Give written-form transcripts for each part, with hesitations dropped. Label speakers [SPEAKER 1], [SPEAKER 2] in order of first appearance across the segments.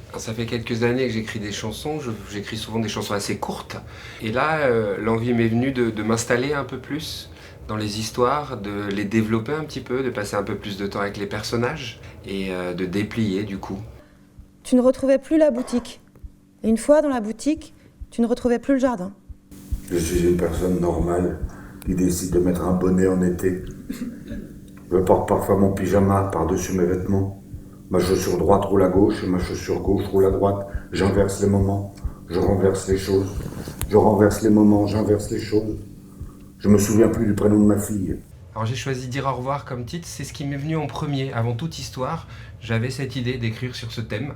[SPEAKER 1] Alors, ça fait quelques années que j'écris des chansons, j'écris souvent des chansons assez courtes. Et là, l'envie m'est venue de m'installer un peu plus dans les histoires, de les développer un petit peu, de passer un peu plus de temps avec les personnages et de déplier du coup.
[SPEAKER 2] Tu ne retrouvais plus la boutique. Et une fois dans la boutique, tu ne retrouvais plus le jardin.
[SPEAKER 3] Je suis une personne normale qui décide de mettre un bonnet en été. Je porte parfois mon pyjama par-dessus mes vêtements. Ma chaussure droite roule à gauche et ma chaussure gauche roule à droite. J'inverse les moments, je renverse les choses. Je renverse les moments, j'inverse les choses. Je me souviens plus du prénom de ma fille.
[SPEAKER 1] Alors j'ai choisi Dire au revoir comme titre, c'est ce qui m'est venu en premier. Avant toute histoire, j'avais cette idée d'écrire sur ce thème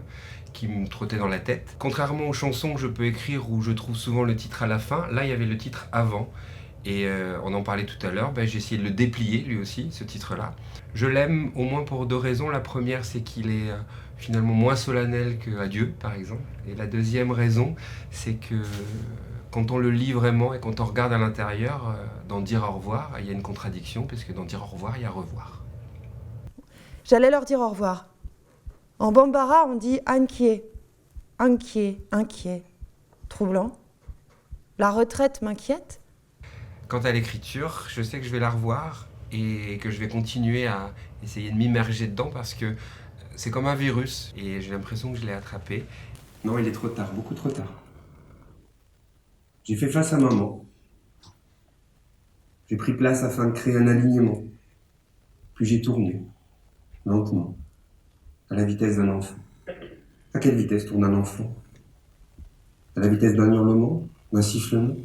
[SPEAKER 1] qui me trottait dans la tête. Contrairement aux chansons que je peux écrire où je trouve souvent le titre à la fin, là il y avait le titre avant. Et on en parlait tout à l'heure, j'ai essayé de le déplier lui aussi, ce titre-là. Je l'aime au moins pour deux raisons. La première, c'est qu'il est finalement moins solennel que Adieu, par exemple. Et la deuxième raison, c'est que quand on le lit vraiment et quand on regarde à l'intérieur, dans Dire au revoir, il y a une contradiction, puisque dans Dire au revoir, il y a revoir.
[SPEAKER 2] J'allais leur dire au revoir. En bambara, on dit inquiet, inquiet, inquiet. Troublant. La retraite m'inquiète.
[SPEAKER 1] Quant à l'écriture, je sais que je vais la revoir et que je vais continuer à essayer de m'immerger dedans parce que c'est comme un virus et j'ai l'impression que je l'ai attrapé. Non, il est trop tard, beaucoup trop tard. J'ai fait face à maman. J'ai pris place afin de créer un alignement. Puis j'ai tourné, lentement, à la vitesse d'un enfant. À quelle vitesse tourne un enfant? À la vitesse d'un hurlement? D'un sifflement?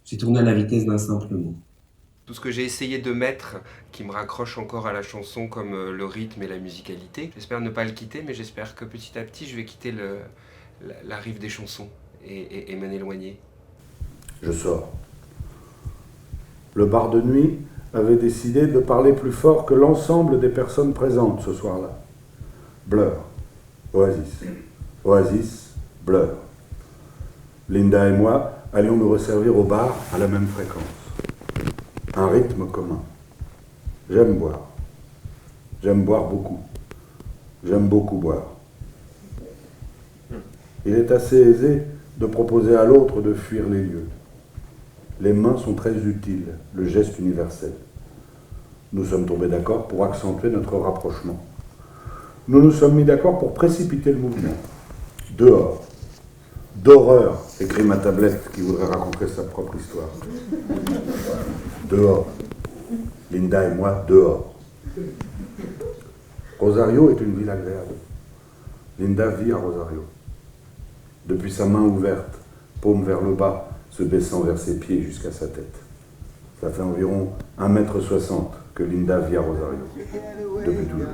[SPEAKER 1] J'ai tourné à la vitesse d'un simple mot. Tout ce que j'ai essayé de mettre, qui me raccroche encore à la chanson, comme le rythme et la musicalité, j'espère ne pas le quitter, mais j'espère que petit à petit, je vais quitter la rive des chansons et m'en éloigner.
[SPEAKER 3] Je sors. Le bar de nuit avait décidé de parler plus fort que l'ensemble des personnes présentes ce soir-là. Blur, Oasis, Oasis, Blur. Linda et moi allions nous resservir au bar à la même fréquence. Un rythme commun. J'aime boire. J'aime boire beaucoup. J'aime beaucoup boire. Il est assez aisé de proposer à l'autre de fuir les lieux. Les mains sont très utiles, le geste universel. Nous sommes tombés d'accord pour accentuer notre rapprochement. Nous nous sommes mis d'accord pour précipiter le mouvement. Dehors. D'horreur, écrit ma tablette qui voudrait raconter sa propre histoire. Dehors. Linda et moi, dehors. Rosario est une ville agréable. Linda vit à Rosario. Depuis sa main ouverte, paume vers le bas, se baissant vers ses pieds jusqu'à sa tête. Ça fait environ 1,60 m que Linda vit à Rosario. Depuis toujours.